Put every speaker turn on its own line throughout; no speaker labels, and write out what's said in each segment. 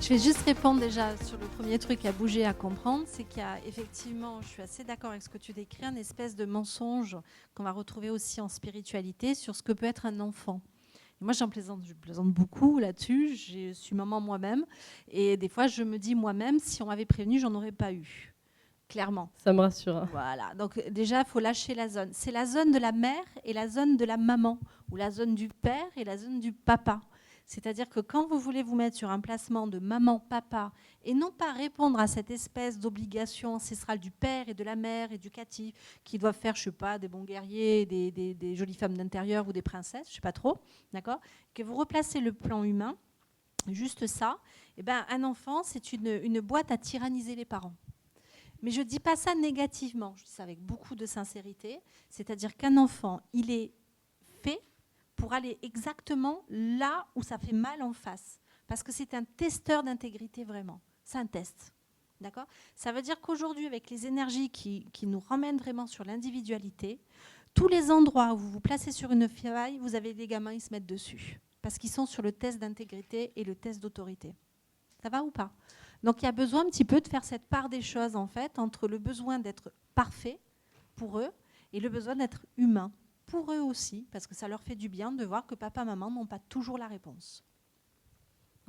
Je vais juste répondre déjà sur le premier truc à bouger, à comprendre, c'est qu'il y a effectivement, je suis assez d'accord avec ce que tu décris, un espèce de mensonge qu'on va retrouver aussi en spiritualité sur ce que peut être un enfant. Et moi, je plaisante beaucoup là-dessus. Je suis maman moi-même. Et des fois, je me dis moi-même, si on m'avait prévenu, j'en aurais pas eu. Clairement.
Ça me rassure.
Voilà. Donc déjà, il faut lâcher la zone. C'est la zone de la mère et la zone de la maman, ou la zone du père et la zone du papa. C'est-à-dire que quand vous voulez vous mettre sur un placement de maman, papa, et non pas répondre à cette espèce d'obligation ancestrale du père et de la mère éducative, qui doivent faire, je sais pas, des bons guerriers, des jolies femmes d'intérieur ou des princesses, je sais pas trop, d'accord, que vous replacez le plan humain, juste ça, et ben, un enfant, c'est une boîte à tyranniser les parents. Mais je ne dis pas ça négativement, je dis ça avec beaucoup de sincérité, c'est-à-dire qu'un enfant, il est fait pour aller exactement là où ça fait mal en face. Parce que c'est un testeur d'intégrité vraiment. C'est un test. D'accord ? Ça veut dire qu'aujourd'hui, avec les énergies qui nous ramènent vraiment sur l'individualité, tous les endroits où vous vous placez sur une faille, vous avez des gamins, ils se mettent dessus. Parce qu'ils sont sur le test d'intégrité et le test d'autorité. Ça va ou pas ? Donc il y a besoin un petit peu de faire cette part des choses, en fait, entre le besoin d'être parfait pour eux et le besoin d'être humain pour eux aussi, parce que ça leur fait du bien de voir que papa et maman n'ont pas toujours la réponse.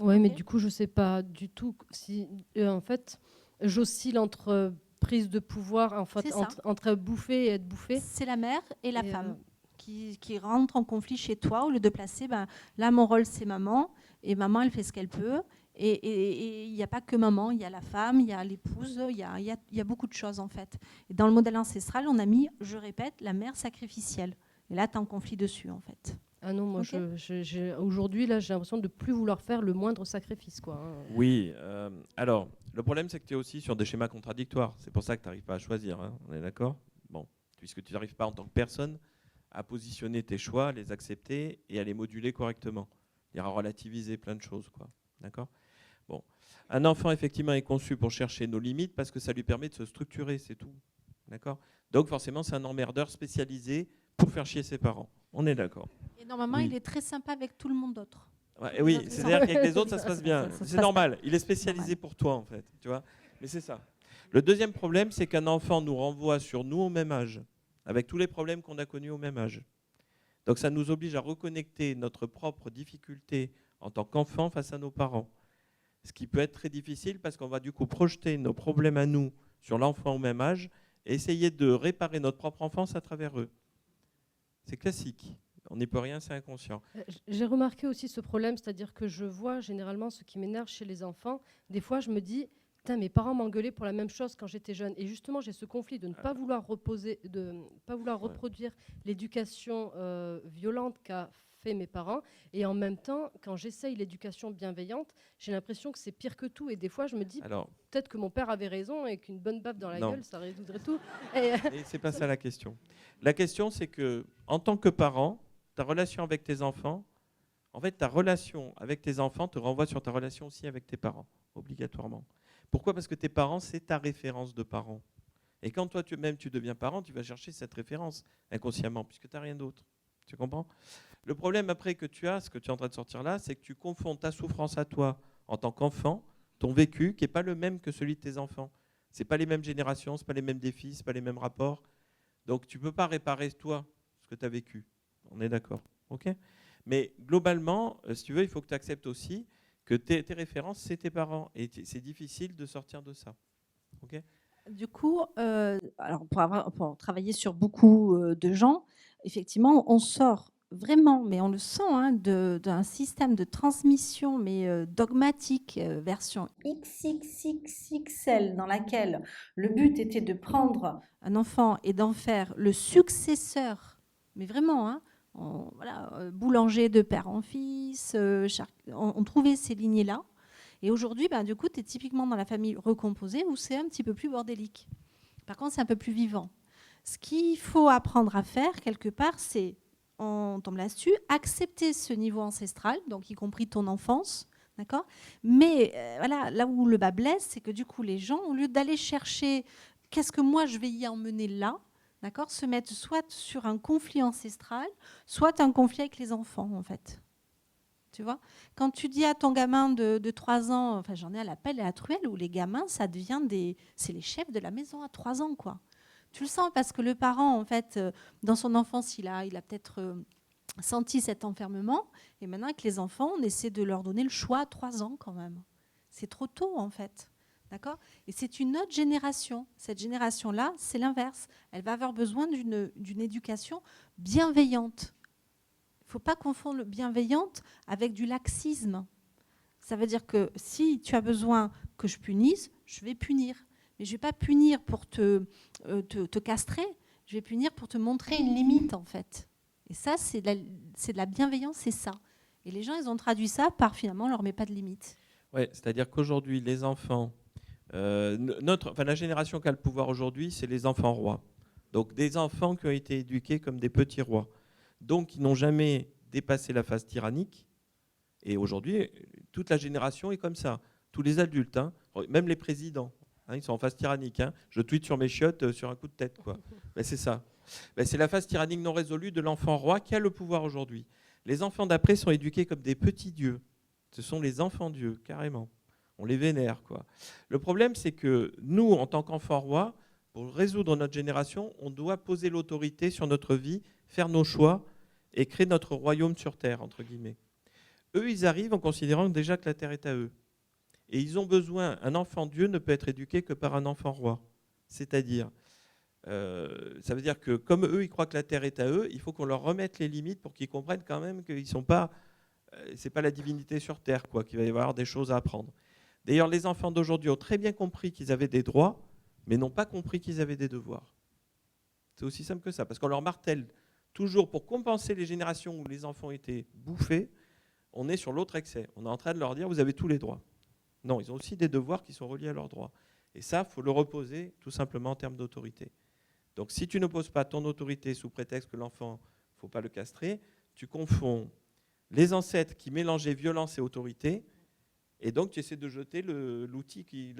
Oui, okay. Mais du coup, je ne sais pas du tout si, en fait, j'oscille entre prise de pouvoir, en fait, entre bouffer et être bouffé.
C'est la mère et la femme qui rentrent en conflit chez toi au lieu de placer, là, mon rôle, c'est maman, et maman, elle fait ce qu'elle peut. Et il n'y a pas que maman, il y a la femme, il y a l'épouse, il y a beaucoup de choses, en fait. Et dans le modèle ancestral, on a mis, je répète, la mère sacrificielle. Et là, tu es en conflit dessus, en fait.
Ah non, moi, okay. Aujourd'hui, là, j'ai l'impression de ne plus vouloir faire le moindre sacrifice, quoi.
Oui, alors, le problème, c'est que tu es aussi sur des schémas contradictoires. C'est pour ça que tu n'arrives pas à choisir, hein. On est d'accord ? Bon, puisque tu n'arrives pas en tant que personne à positionner tes choix, à les accepter et à les moduler correctement. Il y aura relativiser plein de choses, quoi. D'accord ? Bon. Un enfant, effectivement, est conçu pour chercher nos limites parce que ça lui permet de se structurer, c'est tout. D'accord ? Donc, forcément, c'est un emmerdeur spécialisé pour faire chier ses parents. On est d'accord.
Et normalement, il est très sympa avec tout le monde d'autre.
Ouais, oui, c'est-à-dire qu'avec les autres, ça se passe bien. C'est normal. Il est spécialisé pour toi, en fait. Tu vois ? Mais c'est ça. Le deuxième problème, c'est qu'un enfant nous renvoie sur nous au même âge, avec tous les problèmes qu'on a connus au même âge. Donc, ça nous oblige à reconnecter notre propre difficulté en tant qu'enfant face à nos parents. Ce qui peut être très difficile parce qu'on va du coup projeter nos problèmes à nous sur l'enfant au même âge et essayer de réparer notre propre enfance à travers eux. C'est classique. On n'y peut rien, c'est inconscient.
J'ai remarqué aussi ce problème, c'est-à-dire que je vois généralement ce qui m'énerve chez les enfants. Des fois, je me dis, mes parents m'engueulaient pour la même chose quand j'étais jeune. Et justement, j'ai ce conflit de ne pas vouloir reproduire l'éducation violente qu'a fait mes parents. Et en même temps, quand j'essaye l'éducation bienveillante, j'ai l'impression que c'est pire que tout. Et des fois, je me dis, peut-être que mon père avait raison et qu'une bonne baffe dans la gueule, ça résoudrait tout.
Et c'est pas ça la question. La question, c'est que en tant que parent, ta relation avec tes enfants, en fait, ta relation avec tes enfants te renvoie sur ta relation aussi avec tes parents, obligatoirement. Pourquoi ? Parce que tes parents, c'est ta référence de parent. Et quand toi, tu deviens parent, tu vas chercher cette référence inconsciemment, puisque tu n'as rien d'autre. Tu comprends ? Le problème après que tu as, ce que tu es en train de sortir là, c'est que tu confonds ta souffrance à toi en tant qu'enfant, ton vécu, qui n'est pas le même que celui de tes enfants. Ce n'est pas les mêmes générations, ce n'est pas les mêmes défis, ce n'est pas les mêmes rapports. Donc, tu ne peux pas réparer, toi, ce que tu as vécu. On est d'accord, ok ? Mais globalement, si tu veux, il faut que tu acceptes aussi que tes références, c'est tes parents. Et c'est difficile de sortir de ça. Ok ?
Du coup, alors pour travailler sur beaucoup de gens, effectivement, on sort vraiment, mais on le sent, d'un système de transmission, mais dogmatique, version XXXXL, dans laquelle le but était de prendre un enfant et d'en faire le successeur, mais vraiment, boulanger de père en fils, on trouvait ces lignées-là. Et aujourd'hui, du coup, tu es typiquement dans la famille recomposée où c'est un petit peu plus bordélique. Par contre, c'est un peu plus vivant. Ce qu'il faut apprendre à faire, quelque part, c'est, on tombe là-dessus, accepter ce niveau ancestral, donc y compris ton enfance, d'accord ? Mais là où le bas blesse, c'est que du coup, les gens, au lieu d'aller chercher qu'est-ce que moi je vais y emmener là, d'accord, se mettent soit sur un conflit ancestral, soit un conflit avec les enfants, en fait. Tu vois, quand tu dis à ton gamin de 3 ans, enfin j'en ai à l'appel et à la truelle, où les gamins, ça devient c'est les chefs de la maison à 3 ans, quoi. Tu le sens parce que le parent, en fait, dans son enfance, il a peut-être senti cet enfermement. Et maintenant, avec les enfants, on essaie de leur donner le choix à 3 ans quand même. C'est trop tôt, en fait. D'accord ? Et c'est une autre génération. Cette génération-là, c'est l'inverse. Elle va avoir besoin d'une éducation bienveillante. Il ne faut pas confondre le bienveillante avec du laxisme. Ça veut dire que si tu as besoin que je punisse, je vais punir. Mais je ne vais pas punir pour te castrer, je vais punir pour te montrer une limite, en fait. Et ça, c'est de la bienveillance, c'est ça. Et les gens, ils ont traduit ça par finalement, on ne leur met pas de limite.
Oui, c'est-à-dire qu'aujourd'hui, les enfants, la génération qui a le pouvoir aujourd'hui, c'est les enfants rois. Donc des enfants qui ont été éduqués comme des petits rois. Donc qui n'ont jamais dépassé la phase tyrannique. Et aujourd'hui, toute la génération est comme ça. Tous les adultes, hein, même les présidents, hein, ils sont en phase tyrannique. Hein. Je tweete sur mes chiottes sur un coup de tête, quoi. Ben, c'est ça. Ben, c'est la phase tyrannique non résolue de l'enfant roi qui a le pouvoir aujourd'hui. Les enfants d'après sont éduqués comme des petits dieux. Ce sont les enfants dieux, carrément. On les vénère, quoi. Le problème, c'est que nous, en tant qu'enfants rois, pour résoudre notre génération, on doit poser l'autorité sur notre vie, faire nos choix et créer notre royaume sur terre, entre guillemets. Eux, ils arrivent en considérant déjà que la terre est à eux. Et ils ont besoin, un enfant Dieu ne peut être éduqué que par un enfant roi. C'est-à-dire, ça veut dire que comme eux, ils croient que la terre est à eux, il faut qu'on leur remette les limites pour qu'ils comprennent quand même qu'ils sont pas, c'est pas la divinité sur terre, quoi, qu'il va y avoir des choses à apprendre. D'ailleurs, les enfants d'aujourd'hui ont très bien compris qu'ils avaient des droits, mais n'ont pas compris qu'ils avaient des devoirs. C'est aussi simple que ça, parce qu'on leur martèle toujours pour compenser les générations où les enfants étaient bouffés. On est sur l'autre excès. On est en train de leur dire, vous avez tous les droits. Non, ils ont aussi des devoirs qui sont reliés à leurs droits. Et ça, il faut le reposer tout simplement en termes d'autorité. Donc si tu n'opposes pas ton autorité sous prétexte que l'enfant, il ne faut pas le castrer, tu confonds les ancêtres qui mélangeaient violence et autorité, et donc tu essaies de jeter le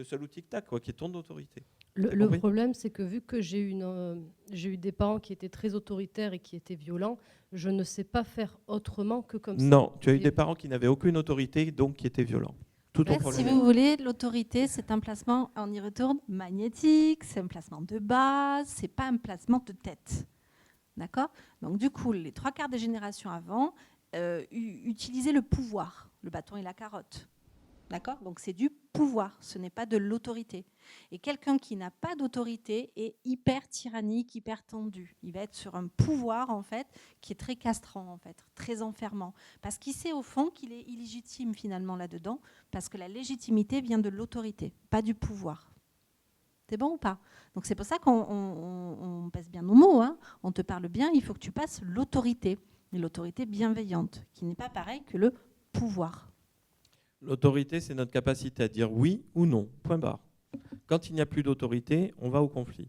seul outil que tu as, quoi, qui est ton autorité.
Le problème, c'est que vu que j'ai eu des parents qui étaient très autoritaires et qui étaient violents, je ne sais pas faire autrement que comme ça.
Non, tu as eu des parents qui n'avaient aucune autorité, donc qui étaient violents. Tout ton problème.
Si vous voulez, l'autorité, c'est un placement, on y retourne, magnétique, c'est un placement de base, c'est pas un placement de tête. D'accord ? Donc du coup, les 3/4 des générations avant utilisaient le pouvoir, le bâton et la carotte. D'accord ? Donc c'est du pouvoir, ce n'est pas de l'autorité. Et quelqu'un qui n'a pas d'autorité est hyper tyrannique, hyper tendu. Il va être sur un pouvoir en fait qui est très castrant en fait, très enfermant, parce qu'il sait au fond qu'il est illégitime finalement là-dedans, parce que la légitimité vient de l'autorité, pas du pouvoir. C'est bon ou pas ? Donc c'est pour ça qu'on pèse bien nos mots. Hein. On te parle bien, il faut que tu passes l'autorité, et l'autorité bienveillante, qui n'est pas pareil que le pouvoir.
L'autorité, c'est notre capacité à dire oui ou non, point barre. Quand il n'y a plus d'autorité, on va au conflit.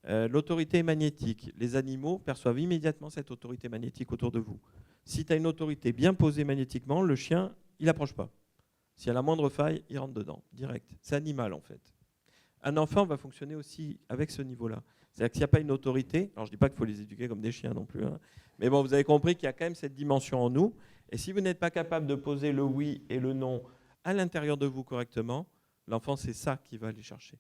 L'autorité est magnétique. Les animaux perçoivent immédiatement cette autorité magnétique autour de vous. Si tu as une autorité bien posée magnétiquement, le chien, il n'approche pas. S'il y a la moindre faille, il rentre dedans, direct. C'est animal, en fait. Un enfant va fonctionner aussi avec ce niveau-là. C'est-à-dire qu'il n'y a pas une autorité, alors je ne dis pas qu'il faut les éduquer comme des chiens non plus, hein, mais bon, vous avez compris qu'il y a quand même cette dimension en nous. Et si vous n'êtes pas capable de poser le oui et le non à l'intérieur de vous correctement, l'enfant, c'est ça qu'il va aller chercher.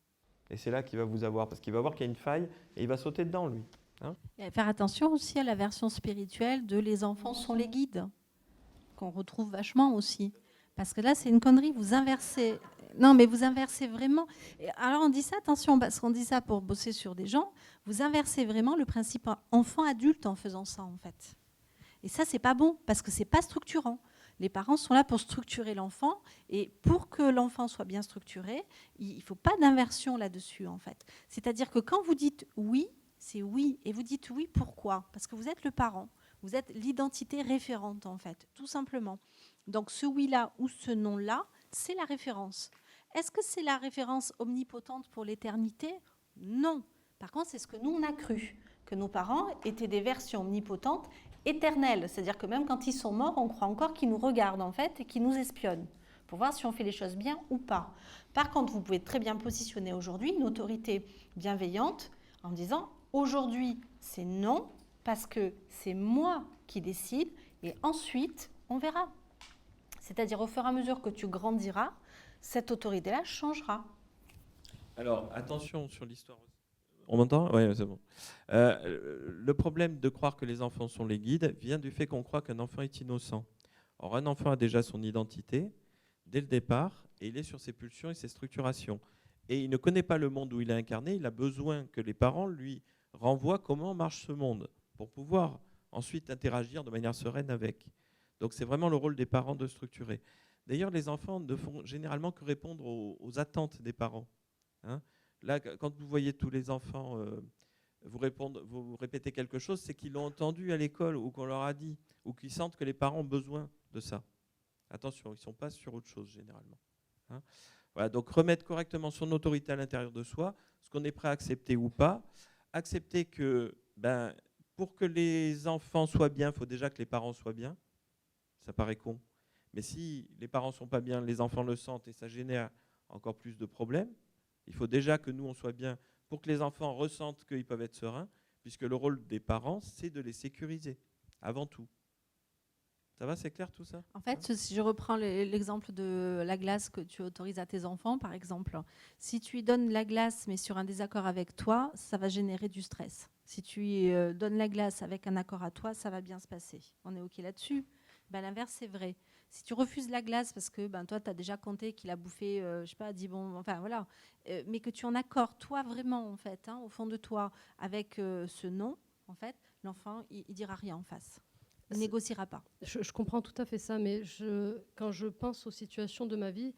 Et c'est là qu'il va vous avoir, parce qu'il va voir qu'il y a une faille et il va sauter dedans, lui. Hein ?
Et faire attention aussi à la version spirituelle de les enfants sont les guides, qu'on retrouve vachement aussi. Parce que là, c'est une connerie, vous inversez. Non, mais vous inversez vraiment. Alors on dit ça, attention, parce qu'on dit ça pour bosser sur des gens, vous inversez vraiment le principe enfant-adulte en faisant ça, en fait. Et ça, c'est pas bon, parce que c'est pas structurant. Les parents sont là pour structurer l'enfant, et pour que l'enfant soit bien structuré, il ne faut pas d'inversion là-dessus, en fait. C'est-à-dire que quand vous dites oui, c'est oui, et vous dites oui, pourquoi ? Parce que vous êtes le parent, vous êtes l'identité référente, en fait, tout simplement. Donc ce oui-là ou ce non-là, c'est la référence. Est-ce que c'est la référence omnipotente pour l'éternité ? Non. Par contre, c'est ce que nous, on a cru, que nos parents étaient des versions omnipotentes éternelles. C'est-à-dire que même quand ils sont morts, on croit encore qu'ils nous regardent, en fait, et qu'ils nous espionnent, pour voir si on fait les choses bien ou pas. Par contre, vous pouvez très bien positionner aujourd'hui une autorité bienveillante en disant « aujourd'hui, c'est non, parce que c'est moi qui décide, et ensuite, on verra ». C'est-à-dire, au fur et à mesure que tu grandiras, cette autorité-là changera.
Alors, attention sur l'histoire. On m'entend ? Oui, c'est bon. Le problème de croire que les enfants sont les guides vient du fait qu'on croit qu'un enfant est innocent. Or, un enfant a déjà son identité dès le départ et il est sur ses pulsions et ses structurations. Et il ne connaît pas le monde où il est incarné, il a besoin que les parents lui renvoient comment marche ce monde pour pouvoir ensuite interagir de manière sereine avec. Donc, c'est vraiment le rôle des parents de structurer. D'ailleurs, les enfants ne font généralement que répondre aux attentes des parents. Hein ? Là, quand vous voyez tous les enfants vous répétez quelque chose, c'est qu'ils l'ont entendu à l'école ou qu'on leur a dit, ou qu'ils sentent que les parents ont besoin de ça. Attention, ils ne sont pas sur autre chose généralement. Hein ? Voilà, donc remettre correctement son autorité à l'intérieur de soi, ce qu'on est prêt à accepter ou pas. Accepter que pour que les enfants soient bien, il faut déjà que les parents soient bien. Ça paraît con. Mais si les parents ne sont pas bien, les enfants le sentent et ça génère encore plus de problèmes. Il faut déjà que nous, on soit bien pour que les enfants ressentent qu'ils peuvent être sereins, puisque le rôle des parents, c'est de les sécuriser, avant tout. Ça va, c'est clair tout ça ?
En fait, si je reprends l'exemple de la glace que tu autorises à tes enfants, par exemple, si tu lui donnes la glace, mais sur un désaccord avec toi, ça va générer du stress. Si tu lui donnes la glace avec un accord à toi, ça va bien se passer. On est OK là-dessus ? L'inverse, c'est vrai. Si tu refuses la glace parce que toi, tu as déjà compté qu'il a bouffé, je sais pas, 10 bonbons, enfin voilà, mais que tu en accordes, toi, vraiment, en fait, au fond de toi, avec ce non, en fait, l'enfant, il dira rien en face. Il ne négociera pas.
Je comprends tout à fait ça, mais quand je pense aux situations de ma vie,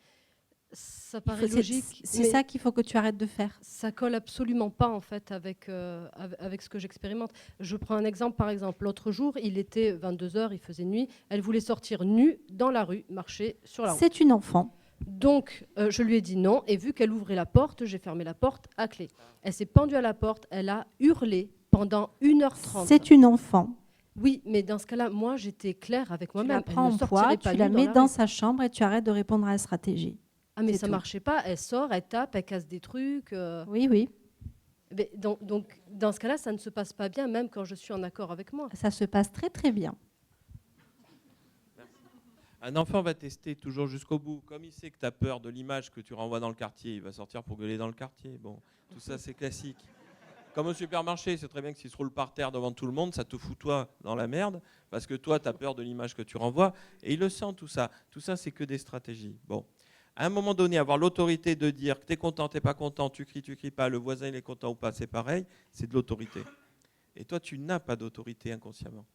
ça paraît logique.
C'est ça qu'il faut que tu arrêtes de faire.
Ça colle absolument pas en fait avec ce que j'expérimente. Je prends un exemple, par exemple, l'autre jour, il était 22h, il faisait nuit, elle voulait sortir nue dans la rue, marcher sur la route.
C'est une enfant.
Donc, je lui ai dit non, et vu qu'elle ouvrait la porte, j'ai fermé la porte à clé. Elle s'est pendue à la porte, elle a hurlé pendant 1h30.
C'est une enfant.
Oui, mais dans ce cas-là, moi, j'étais claire avec moi-même.
Tu la prends en poids, tu la mets dans sa chambre et tu arrêtes de répondre à la stratégie.
Ah, mais ça ne marchait pas. Elle sort, elle tape, elle casse des trucs.
Oui, oui.
Mais donc, dans ce cas-là, ça ne se passe pas bien, même quand je suis en accord avec moi.
Ça se passe très, très bien.
Merci. Un enfant va tester toujours jusqu'au bout. Comme il sait que tu as peur de l'image que tu renvoies dans le quartier, il va sortir pour gueuler dans le quartier. Bon, tout ça, c'est classique. Comme au supermarché, c'est très bien que s'il se roule par terre devant tout le monde, ça te fout toi dans la merde, parce que toi, tu as peur de l'image que tu renvoies, et il le sent tout ça. Tout ça, c'est que des stratégies. Bon. À un moment donné, avoir l'autorité de dire que tu es content, tu n'es pas content, tu cries pas, le voisin il est content ou pas, c'est pareil, c'est de l'autorité. Et toi, tu n'as pas d'autorité inconsciemment,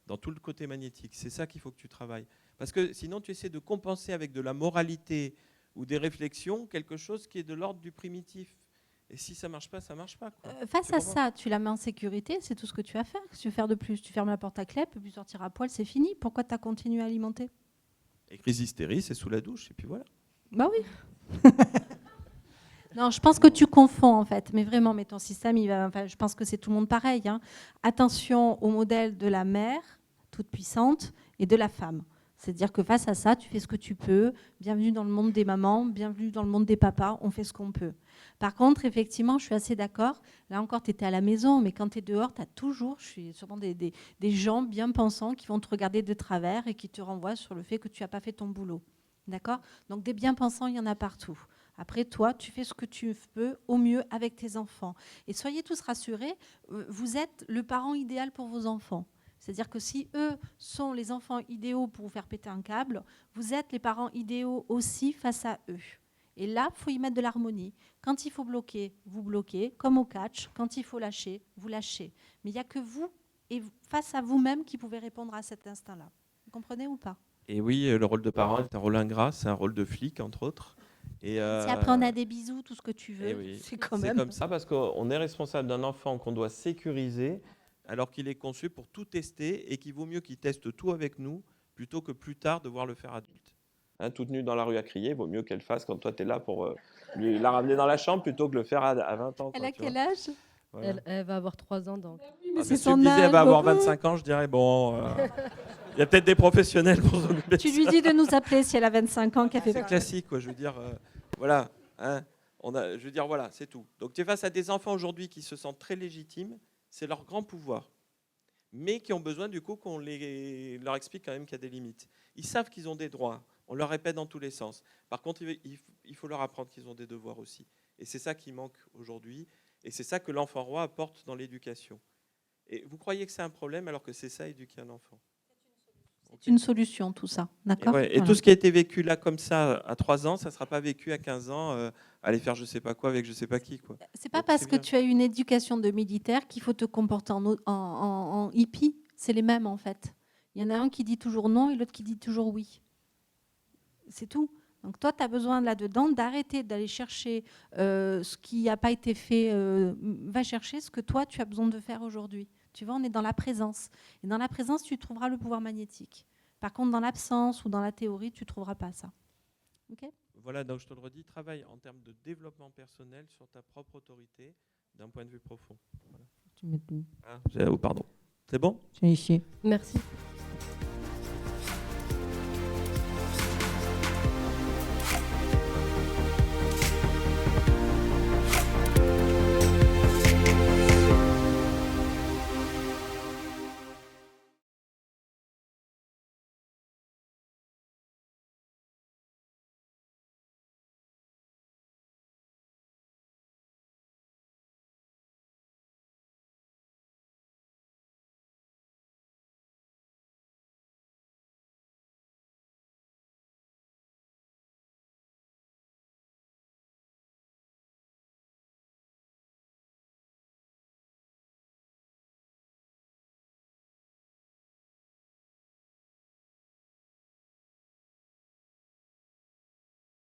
dans tout le côté magnétique. C'est ça qu'il faut que tu travailles. Parce que sinon, tu essaies de compenser avec de la moralité ou des réflexions quelque chose qui est de l'ordre du primitif. Et si ça ne marche pas, ça ne marche pas.
Face à ça, tu la mets en sécurité, c'est tout ce que tu vas faire. Qu'est-ce que tu veux faire de plus ? Tu fermes la porte à clé, puis tu sortir à poil, c'est fini. Pourquoi tu as continué à alimenter ?
Et crise d'hystérie, c'est sous la douche, et puis voilà.
Bah oui. Non, je pense que tu confonds en fait, mais vraiment, mais ton système, je pense que c'est tout le monde pareil. Attention au modèle de la mère, toute puissante, et de la femme. C'est-à-dire que face à ça, tu fais ce que tu peux. Bienvenue dans le monde des mamans, bienvenue dans le monde des papas, on fait ce qu'on peut. Par contre, effectivement, je suis assez d'accord. Là encore, tu étais à la maison, mais quand tu es dehors, tu as toujours, je suis sûrement des gens bien pensants qui vont te regarder de travers et qui te renvoient sur le fait que tu n'as pas fait ton boulot. D'accord ? Donc des bien-pensants, il y en a partout. Après, toi, tu fais ce que tu peux au mieux avec tes enfants. Et soyez tous rassurés, vous êtes le parent idéal pour vos enfants. C'est-à-dire que si eux sont les enfants idéaux pour vous faire péter un câble, vous êtes les parents idéaux aussi face à eux. Et là, il faut y mettre de l'harmonie. Quand il faut bloquer, vous bloquez, comme au catch. Quand il faut lâcher, vous lâchez. Mais il n'y a que vous, et face à vous-même, qui pouvez répondre à cet instinct-là. Vous comprenez ou pas ?
Et oui, le rôle de parent est un rôle ingrat, c'est un rôle de flic, entre autres. Et
si après on a des bisous, tout ce que tu veux,
oui,
c'est quand même...
C'est comme ça, parce qu'on est responsable d'un enfant qu'on doit sécuriser, alors qu'il est conçu pour tout tester, et qu'il vaut mieux qu'il teste tout avec nous, plutôt que plus tard devoir le faire adulte. Toute nue dans la rue à crier, il vaut mieux qu'elle fasse quand toi tu es là pour la ramener dans la chambre, plutôt que de le faire à 20 ans.
Elle a quel âge ?
Voilà. Elle va avoir 3 ans, donc.
Mais
c'est son âge. Si tu me disais elle va avoir 25 ans, je dirais bon... Il y a peut-être des professionnels pour s'occuper de ça.
Tu lui dis de nous appeler si elle a 25 ans, qu'elle fait pas.
C'est classique, quoi. Je veux dire, voilà. Je veux dire, voilà, c'est tout. Donc, tu es face à des enfants aujourd'hui qui se sentent très légitimes. C'est leur grand pouvoir. Mais qui ont besoin, du coup, qu'on leur explique quand même qu'il y a des limites. Ils savent qu'ils ont des droits. On leur répète dans tous les sens. Par contre, il faut leur apprendre qu'ils ont des devoirs aussi. Et c'est ça qui manque aujourd'hui. Et c'est ça que l'enfant roi apporte dans l'éducation. Et vous croyez que c'est un problème alors que c'est ça, éduquer un enfant?
C'est une solution, tout ça. D'accord.
Et voilà. Tout ce qui a été vécu là comme ça à 3 ans, ça ne sera pas vécu à 15 ans, aller faire je ne sais pas quoi avec je ne sais pas qui. Quoi.
C'est pas parce que tu as une éducation de militaire qu'il faut te comporter en hippie. C'est les mêmes, en fait. Il y en a un qui dit toujours non et l'autre qui dit toujours oui. C'est tout. Donc toi, tu as besoin là-dedans d'arrêter d'aller chercher ce qui n'a pas été fait. Va chercher ce que toi, tu as besoin de faire aujourd'hui. Tu vois, on est dans la présence. Et dans la présence, tu trouveras le pouvoir magnétique. Par contre, dans l'absence ou dans la théorie, tu ne trouveras pas ça. OK ?
Voilà, donc je te le redis, travaille en termes de développement personnel sur ta propre autorité d'un point de vue profond. Voilà.
Tu mets tout.
Pardon. C'est bon ?
J'ai ici.
Merci.